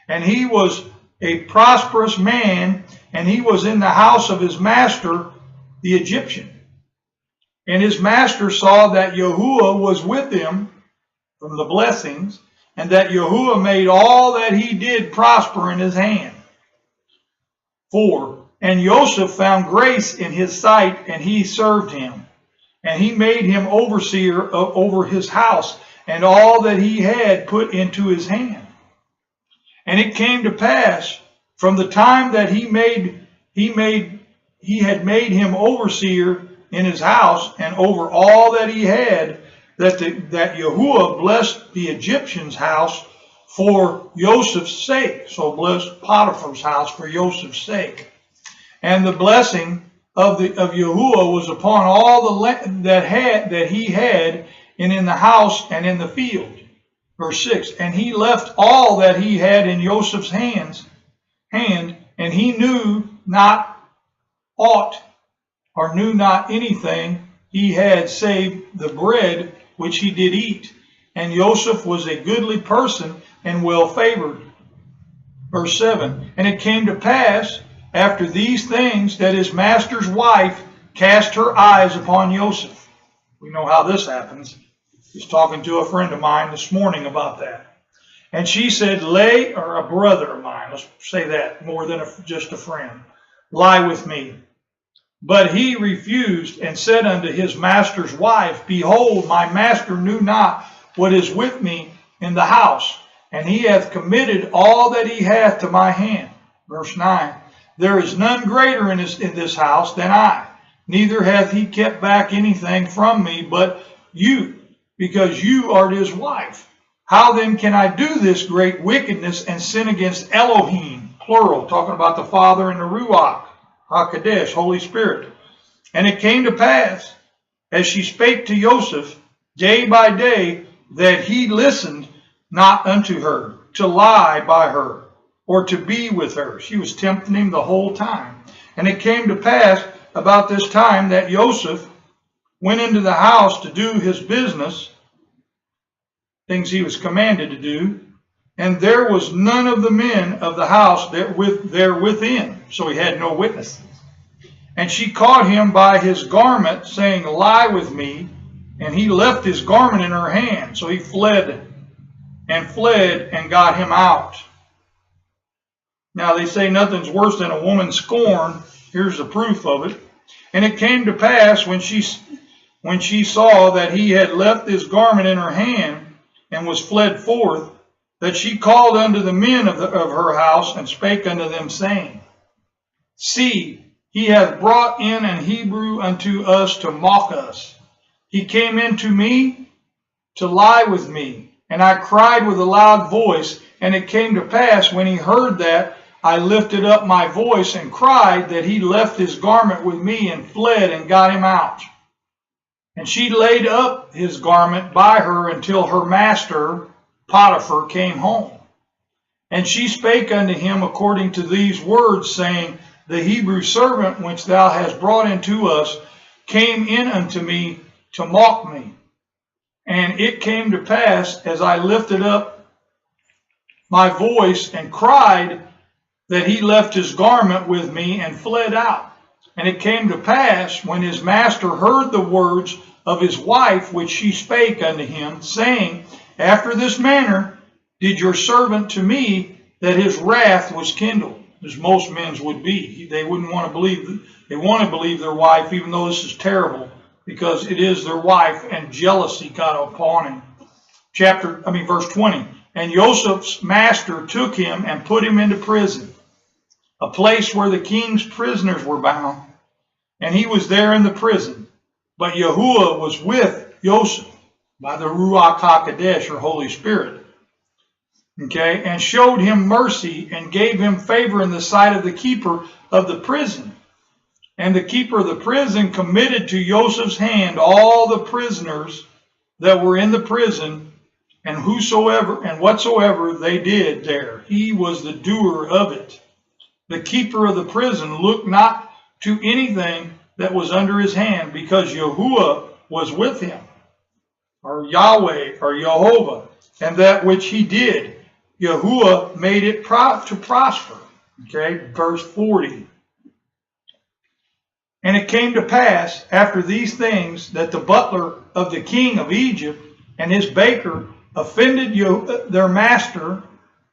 And he was a prosperous man, and he was in the house of his master, the Egyptian. And his master saw that Yahuwah was with him from the blessings, and that Yahuwah made all that he did prosper in his hand. 4. And Joseph found grace in his sight, and he served him. And he made him overseer over his house, and all that he had put into his hand. And it came to pass, from the time that he had made him overseer in his house, and over all that he had, that Yahuwah blessed the Egyptian's house for Joseph's sake. So blessed Potiphar's house for Joseph's sake. And the blessing of Yahuwah was upon all the land that he had, and in the house and in the field. Verse 6. And he left all that he had in Joseph's hand, and he knew not aught, or knew not anything he had save the bread which he did eat. And Joseph was a goodly person and well favored. Verse 7. And it came to pass after these things that his master's wife cast her eyes upon Joseph. We know how this happens. I was talking to a friend of mine this morning about that. And she said, or a brother of mine, let's say that more than just a friend, lie with me. But he refused and said unto his master's wife, Behold, my master knew not what is with me in the house, and he hath committed all that he hath to my hand. Verse 9. There is none greater in this house than I, neither hath he kept back anything from me but you, because you art his wife. How then can I do this great wickedness and sin against Elohim, plural, talking about the Father and the Ruach, HaKadosh, Holy Spirit. And it came to pass, as she spake to Joseph day by day, that he listened not unto her, to lie by her, or to be with her. She was tempting him the whole time. And it came to pass about this time that Joseph went into the house to do his business, things he was commanded to do. And there was none of the men of the house there within, so he had no witnesses. And she caught him by his garment, saying, Lie with me. And he left his garment in her hand. So he fled and got him out. Now they say nothing's worse than a woman scorned. Here's the proof of it. And it came to pass when she saw that he had left his garment in her hand and was fled forth, that she called unto the men of her house and spake unto them, saying, See, he hath brought in an Hebrew unto us to mock us. He came in to me to lie with me. And I cried with a loud voice. And it came to pass, when he heard that, I lifted up my voice and cried, that he left his garment with me and fled and got him out. And she laid up his garment by her until her master Potiphar came home. And she spake unto him according to these words, saying, The Hebrew servant which thou hast brought into us came in unto me to mock me. And it came to pass, as I lifted up my voice and cried, that he left his garment with me and fled out. And it came to pass, when his master heard the words of his wife which she spake unto him, saying, After this manner did your servant to me, that his wrath was kindled, as most men's would be. They wouldn't want to believe, they want to believe their wife, even though this is terrible, because it is their wife, and jealousy got upon him. Verse 20. And Joseph's master took him and put him into prison, a place where the king's prisoners were bound, and he was there in the prison. But Yahuwah was with Joseph by the Ruach HaKodesh, or Holy Spirit, okay, and showed him mercy and gave him favor in the sight of the keeper of the prison. And the keeper of the prison committed to Joseph's hand all the prisoners that were in the prison, and whatsoever they did there, he was the doer of it. The keeper of the prison looked not to anything that was under his hand, because Yahuwah was with him, or Yahweh, or Jehovah, and that which he did, Yahuwah made it to prosper. Okay, verse 40. And it came to pass after these things, that the butler of the king of Egypt and his baker offended their master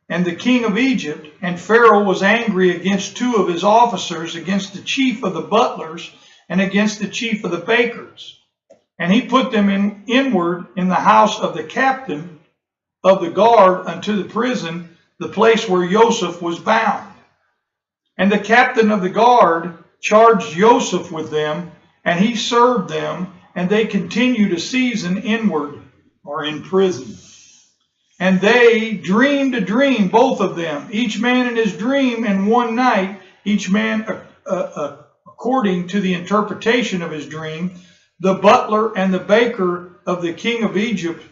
and the king of Egypt. And Pharaoh was angry against two of his officers, against the chief of the butlers and against the chief of the bakers. And he put them inward in the house of the captain of the guard unto the prison, the place where Joseph was bound. And the captain of the guard charged Joseph with them, and he served them, and they continued a season inward, or in prison. And they dreamed a dream, both of them, each man in his dream, and one night, each man according to the interpretation of his dream, the butler and the baker of the king of Egypt,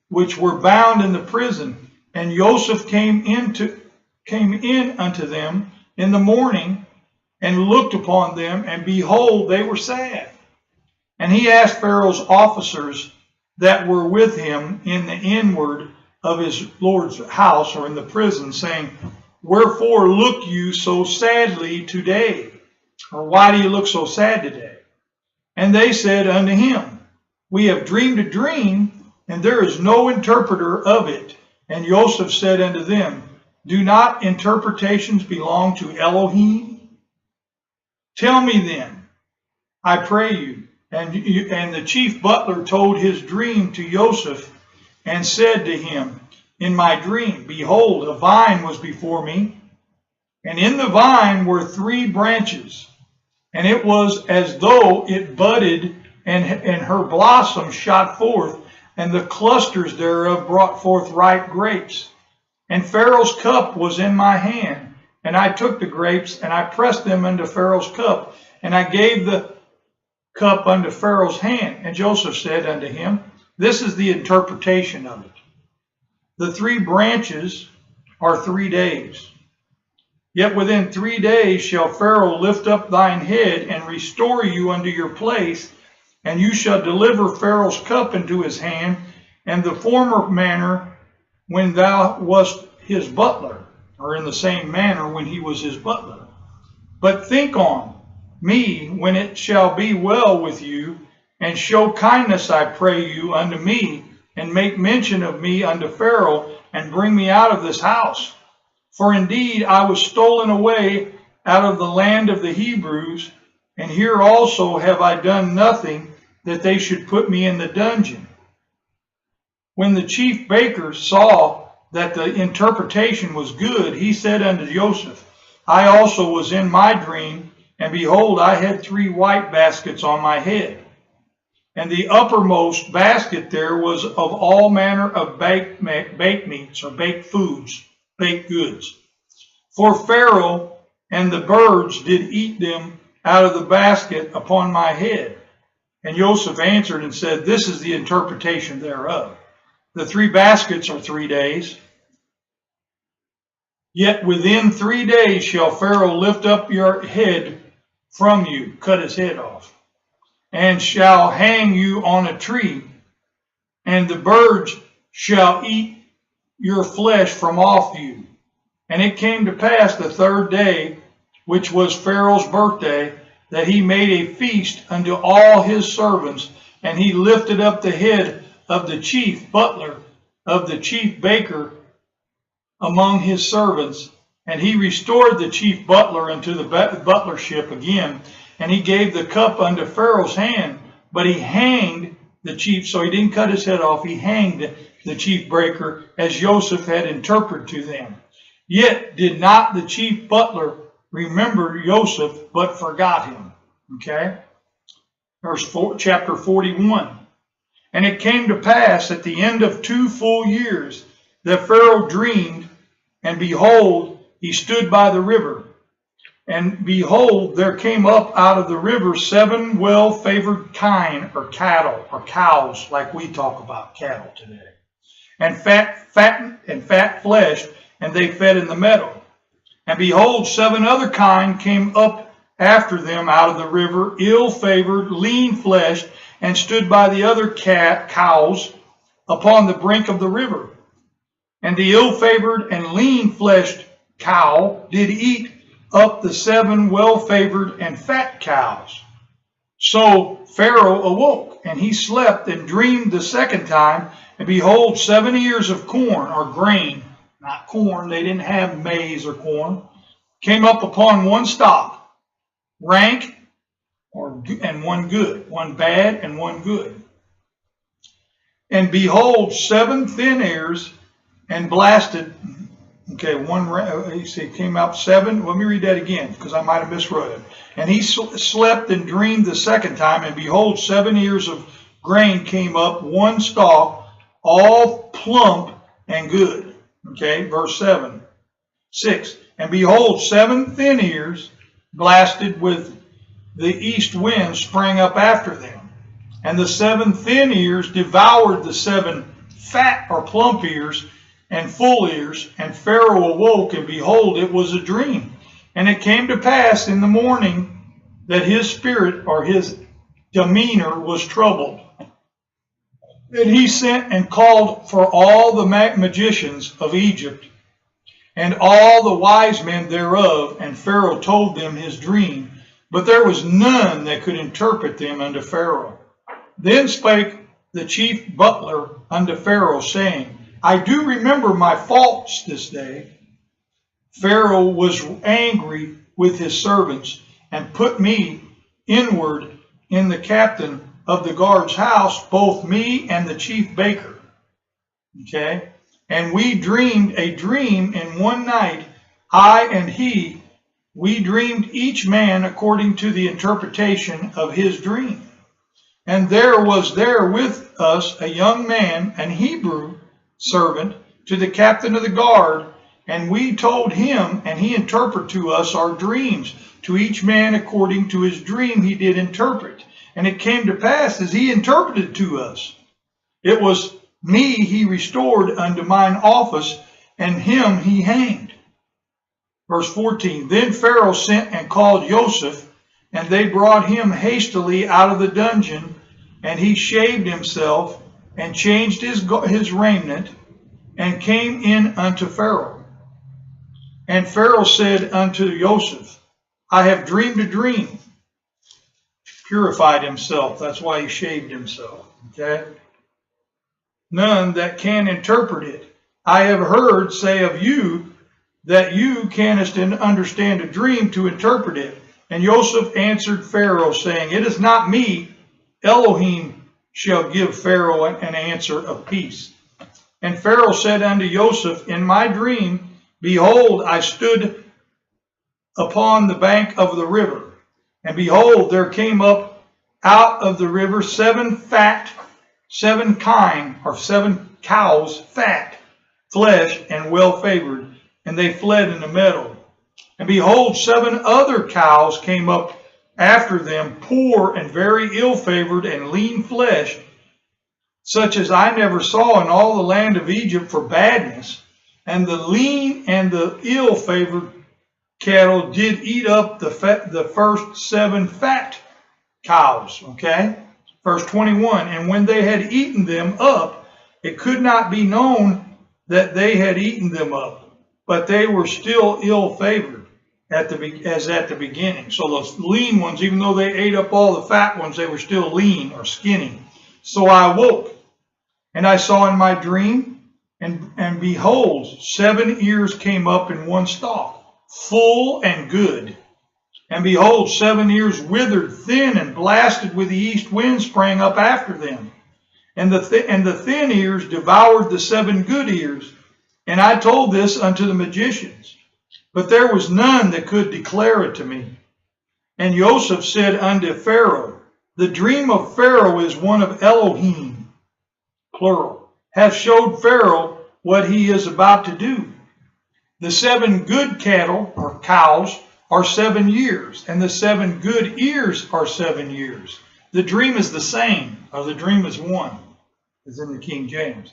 which were bound in the prison. And Joseph came in unto them in the morning, and looked upon them, and behold, they were sad. And he asked Pharaoh's officers that were with him in the inward of his Lord's house, or in the prison, saying, Wherefore look you so sadly today? Or why do you look so sad today? And they said unto him, We have dreamed a dream, and there is no interpreter of it. And Joseph said unto them, Do not interpretations belong to Elohim? Tell me then, I pray you. And the chief butler told his dream to Joseph, and said to him in my dream, Behold, a vine was before me, and in the vine were 3 branches, and it was as though it budded, and her blossoms shot forth, and the clusters thereof brought forth ripe grapes. And Pharaoh's cup was in my hand, and I took the grapes, and I pressed them into Pharaoh's cup, and I gave the cup unto Pharaoh's hand. And Joseph said unto him, This is the interpretation of it. The 3 branches are 3 days. Yet within 3 days shall Pharaoh lift up thine head, and restore you unto your place, and you shall deliver Pharaoh's cup into his hand, and the former manner when thou wast his butler, or in the same manner when he was his butler. But think on me when it shall be well with you, and show kindness, I pray you, unto me, and make mention of me unto Pharaoh, and bring me out of this house. For indeed I was stolen away out of the land of the Hebrews, and here also have I done nothing that they should put me in the dungeon. When the chief baker saw that the interpretation was good, he said unto Joseph, I also was in my dream, and behold, I had 3 white baskets on my head. And the uppermost basket there was of all manner of baked meats, or baked foods, baked goods. For Pharaoh and the birds did eat them out of the basket upon my head. And Joseph answered and said, This is the interpretation thereof. The 3 baskets are 3 days. Yet within 3 days shall Pharaoh lift up your head from you, cut his head off, and shall hang you on a tree, and the birds shall eat your flesh from off you. And it came to pass the 3rd day, which was Pharaoh's birthday, that he made a feast unto all his servants, and he lifted up the head of the chief butler, of the chief baker among his servants, and he restored the chief butler unto the butlership again, and he gave the cup unto Pharaoh's hand, but he hanged the chief, so he didn't cut his head off, he hanged the chief baker, as Joseph had interpreted to them. Yet did not the chief butler remember Joseph, but forgot him. Okay? Chapter 41. And it came to pass at the end of 2 full years that Pharaoh dreamed, and behold, he stood by the river. And behold, there came up out of the river 7 well-favored kine, or cattle, or cows, like we talk about cattle today, and fat-fleshed, and they fed in the meadow. And behold, 7 other kine came up after them out of the river, ill-favored, lean-fleshed, and stood by the other cows upon the brink of the river. And the ill-favored and lean-fleshed cow did eat up the 7 well-favored and fat cows. So Pharaoh awoke, and he slept and dreamed the 2nd time, and behold, 7 ears of corn, or grain, not corn, they didn't have maize or corn, came up upon one stalk, rank, and one good, one bad and one good. And behold, 7 thin ears, and blasted. Okay, he said came out 7. Let me read that again, because I might have misread it. And he slept and dreamed the 2nd time, and behold, 7 ears of grain came up, one stalk, all plump and good. Okay, verse 6. And behold, 7 thin ears, blasted with the east wind, sprang up after them. And the 7 thin ears devoured the 7 fat or plump ears and full ears. And Pharaoh awoke, and behold, it was a dream. And it came to pass in the morning that his spirit, or his demeanor, was troubled. And he sent and called for all the magicians of Egypt, and all the wise men thereof, and Pharaoh told them his dream, but there was none that could interpret them unto Pharaoh. Then spake the chief butler unto Pharaoh, saying, I do remember my faults this day. Pharaoh was angry with his servants, and put me inward in the captain of the guard's house, both me and the chief baker. Okay? And we dreamed a dream in one night, I and he. We dreamed each man according to the interpretation of his dream. And there was there with us a young man, an Hebrew servant, to the captain of the guard, and we told him, and he interpreted to us our dreams. To each man according to his dream he did interpret. And it came to pass as he interpreted to us, it was me he restored unto mine office, and him he hanged. Verse 14, Then Pharaoh sent and called Joseph, and they brought him hastily out of the dungeon, and he shaved himself, and changed his raiment, and came in unto Pharaoh. And Pharaoh said unto Joseph, I have dreamed a dream. Purified himself. That's why he shaved himself. Okay? None that can interpret it. I have heard say of you that you canst understand a dream to interpret it. And Joseph answered Pharaoh, saying, It is not me. Elohim shall give Pharaoh an answer of peace. And Pharaoh said unto Joseph, In my dream, behold, I stood upon the bank of the river. And behold, there came up out of the river 7 cows, fat, flesh, and well favored, and they fled in the meadow. And behold, 7 other cows came up after them, poor and very ill favored, and lean flesh, such as I never saw in all the land of Egypt for badness. And the lean and the ill favored cattle did eat up the first 7 fat cows. Okay? Verse 21, and when they had eaten them up, it could not be known that they had eaten them up, but they were still ill favored as at the beginning. So the lean ones, even though they ate up all the fat ones, they were still lean or skinny. So I awoke, and I saw in my dream, and behold, 7 ears came up in one stalk, full and good. And behold, 7 ears withered, thin, and blasted with the east wind sprang up after them. And the thin ears devoured the 7 good ears. And I told this unto the magicians, but there was none that could declare it to me. And Joseph said unto Pharaoh, The dream of Pharaoh is one of Elohim, plural, hath showed Pharaoh what he is about to do. The 7 good cattle, or cows, are 7 years, and the 7 good ears are 7 years. The dream is the same, or the dream is one, as in the King James.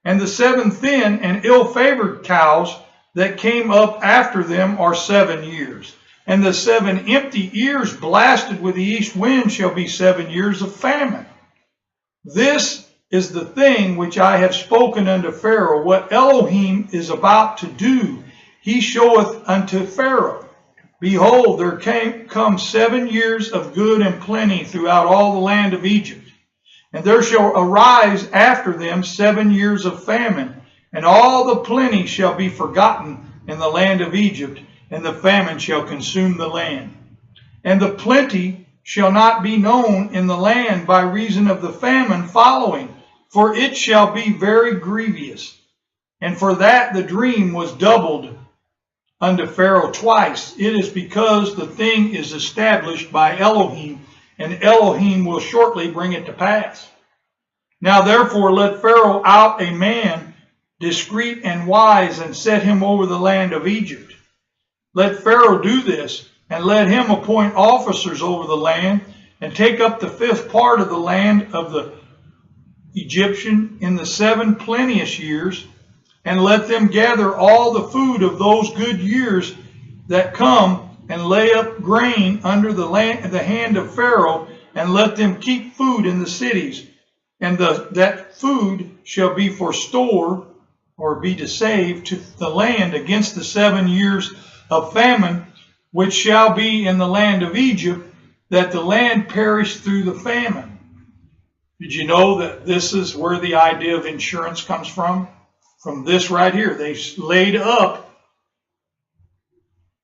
And the 7 thin and ill-favored cows that came up after them are 7 years. And the 7 empty ears blasted with the east wind shall be 7 years of famine. This is the thing which I have spoken unto Pharaoh. What Elohim is about to do, he showeth unto Pharaoh. Behold, there come 7 years of good and plenty throughout all the land of Egypt. And there shall arise after them 7 years of famine, and all the plenty shall be forgotten in the land of Egypt, and the famine shall consume the land. And the plenty shall not be known in the land by reason of the famine following, for it shall be very grievous. And for that the dream was doubled unto Pharaoh twice. It is because the thing is established by Elohim, and Elohim will shortly bring it to pass. Now therefore let Pharaoh out a man discreet and wise, and set him over the land of Egypt. Let Pharaoh do this, and let him appoint officers over the land, and take up the 5th part of the land of the Egyptian in the 7 plenteous years, and let them gather all the food of those good years that come, and lay up grain under the hand of Pharaoh, and let them keep food in the cities. And that food shall be for store, or be to save to the land against the 7 years of famine, which shall be in the land of Egypt, that the land perish through the famine. Did you know that this is where the idea of insurance comes from? From this right here. They laid up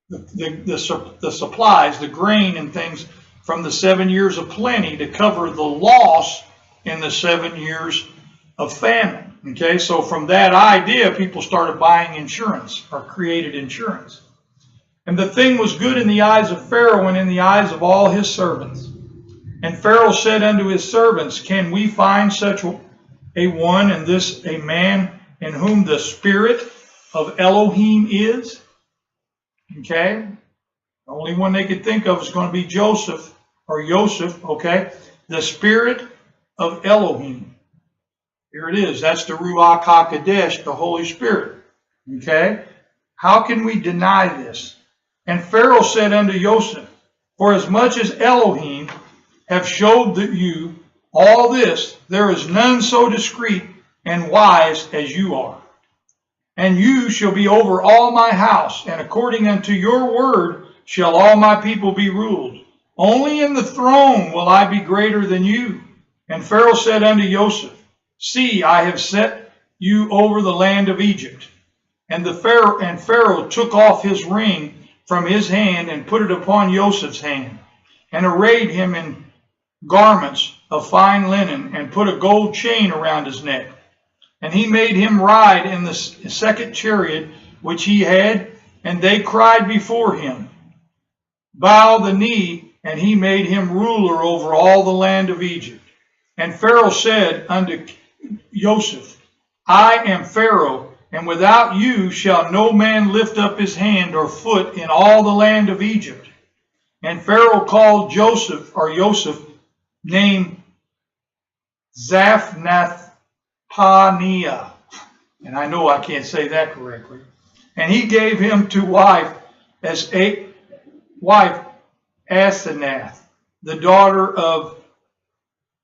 the supplies, the grain and things from the 7 years of plenty to cover the loss in the 7 years of famine. Okay, so from that idea, people started buying insurance, or created insurance. And the thing was good in the eyes of Pharaoh and in the eyes of all his servants. And Pharaoh said unto his servants, Can we find such a one, and this a man in whom the spirit of Elohim is? Okay, the only one they could think of is going to be Joseph, or Yosef. Okay, the spirit of Elohim. Here it is. That's the Ruach HaKodesh, the Holy Spirit. Okay, how can we deny this? And Pharaoh said unto Joseph, For as much as Elohim have showed you all this, there is none so discreet and wise as you are. And you shall be over all my house, and according unto your word shall all my people be ruled. Only in the throne will I be greater than you. And Pharaoh said unto Joseph, See, I have set you over the land of Egypt. And Pharaoh took off his ring from his hand and put it upon Joseph's hand, and arrayed him in garments of fine linen, and put a gold chain around his neck. And he made him ride in the second chariot which he had, and they cried before him, Bow the knee, and he made him ruler over all the land of Egypt. And Pharaoh said unto Joseph, I am Pharaoh, and without you shall no man lift up his hand or foot in all the land of Egypt. And Pharaoh called Joseph, named Zaphnath-Paneah, and I know I can't say that correctly. And he gave him to wife Asenath, the daughter of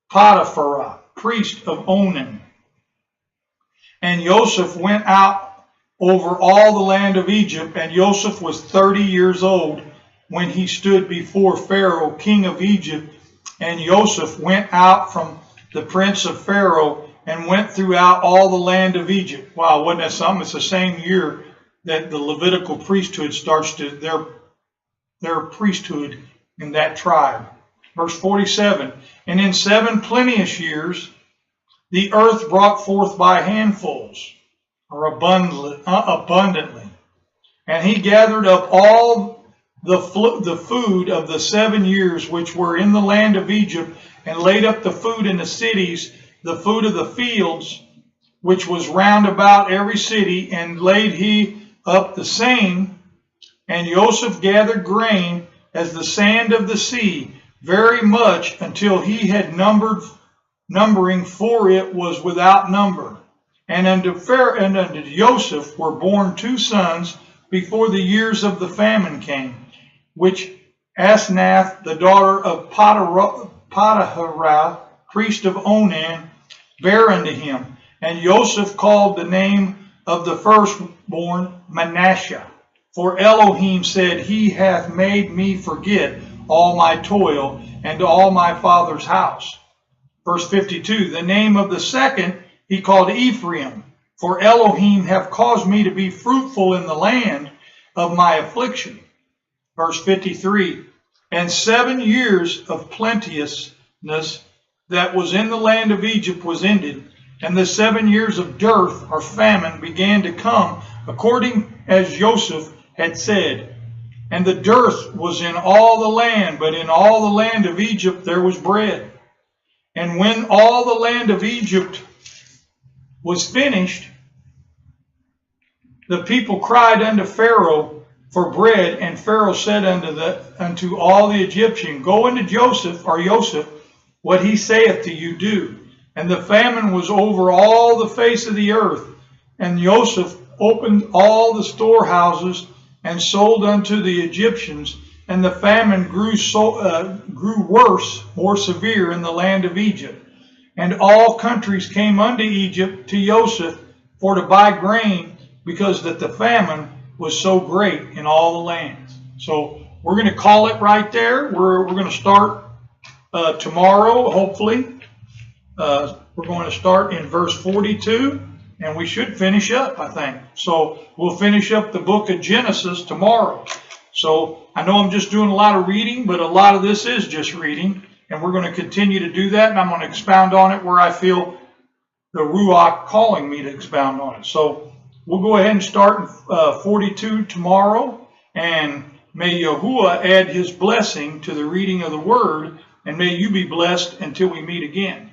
Potiphar, priest of Onan. And Joseph went out over all the land of Egypt, and Joseph was 30 years old when he stood before Pharaoh, king of Egypt. And Joseph went out from the prince of Pharaoh and went throughout all the land of Egypt. Wow, wasn't that something? It's the same year that the Levitical priesthood starts to their priesthood in that tribe. Verse 47, And in 7 plenteous years the earth brought forth by handfuls, or abundantly. And he gathered up all the food of the 7 years which were in the land of Egypt, and laid up the food in the cities, the food of the fields, which was round about every city, and laid he up the same. And Joseph gathered grain as the sand of the sea, very much, until he had numbering, for it was without number. And unto Joseph were born 2 sons before the years of the famine came, which Asenath, the daughter of Potiphar, priest of Onan, bare unto him. And Joseph called the name of the firstborn Manasseh, for Elohim said, He hath made me forget all my toil and all my father's house. Verse 52, the name of the second he called Ephraim, for Elohim hath caused me to be fruitful in the land of my affliction. Verse 53, and 7 years of plenteousness that was in the land of Egypt was ended, and the 7 years of dearth or famine began to come, according as Joseph had said. And the dearth was in all the land, but in all the land of Egypt there was bread. And when all the land of Egypt was finished, the people cried unto Pharaoh for bread, and Pharaoh said unto all the Egyptians, Go unto Joseph, what he saith to you do. And the famine was over all the face of the earth. And Joseph opened all the storehouses and sold unto the Egyptians. And the famine grew worse, more severe in the land of Egypt. And all countries came unto Egypt to Joseph for to buy grain, because that the famine was so great in all the lands. So we're going to call it right there. We're going to start tomorrow, hopefully. We're going to start in verse 42, and we should finish up, I think. So we'll finish up the book of Genesis tomorrow. So I know I'm just doing a lot of reading, but a lot of this is just reading, and we're going to continue to do that, and I'm going to expound on it where I feel the Ruach calling me to expound on it. So we'll go ahead and start in 42 tomorrow, and may Yahuwah add his blessing to the reading of the word, and may you be blessed until we meet again.